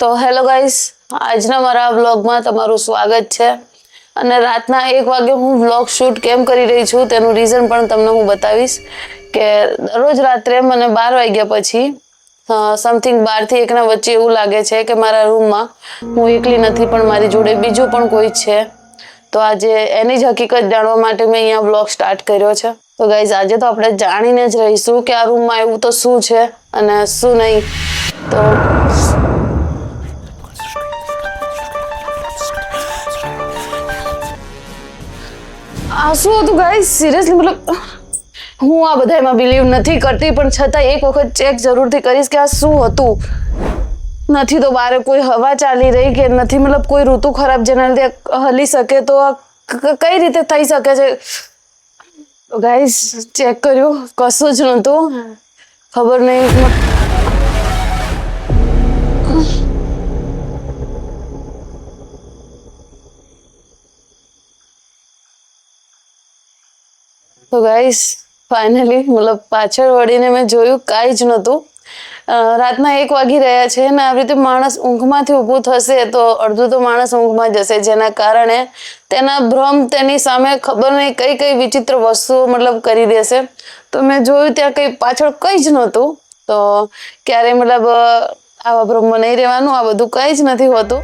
તો hello guys, આજના મારા વ્લોગમાં તમારું સ્વાગત છે. અને રાતના 1 વાગે હું વ્લોગ શૂટ કેમ કરી રહી છું તેનું રીઝન પણ તમને હું બતાવીશ કે રોજ રાત્રે મને 12 વાગ્યા પછી સમથિંગ 12 થી 1 ના વચ્ચે એવું લાગે છે કે મારા રૂમમાં હું એકલી નથી પણ મારી જોડે બીજું પણ કોઈ છે. તો આજે એની જ હકીકત જાણવા માટે મેં અહીંયા વ્લોગ સ્ટાર્ટ કર્યો છે. તો ગાઈઝ, આજે તો આપણે જાણીને જ રહીશું કે આ રૂમમાં એવું તો શું છે અને શું નહીં. તો આ શું હતું ગાઈઝ? સિરિયસલી મતલબ હું આ બધામાં બિલીવ નથી કરતી, પણ છતાં એક વખત ચેક જરૂરથી કરીશ કે આ શું હતું. નથી તો બારે કોઈ હવા ચાલી રહી કે નથી મતલબ કોઈ ઋતુ ખરાબ જેના લીધે હલી શકે, તો આ કઈ રીતે થઈ શકે છે? ગાઈઝ, ચેક કર્યું, કશું જ નહોતું. ખબર નહીં. તો ગાઈસ, ફાઇનલી મતલબ પાછળ વળીને મેં જોયું, કાંઈ જ નહોતું. રાતના 1 વાગી રહ્યા છે ને આવી રીતે માણસ ઊંઘમાંથી ઊભું થશે તો અડધું તો માણસ ઊંઘમાં જશે, જેના કારણે તેના ભ્રમ તેની સામે ખબર નહીં કઈ કઈ વિચિત્ર વસ્તુઓ મતલબ કરી દેશે. તો મેં જોયું ત્યાં કંઈ પાછળ કંઈ જ નહોતું. તો ક્યારેય મતલબ આવા ભ્રમમાં નહીં રહેવાનું, આ બધું કંઈ જ નથી હોતું.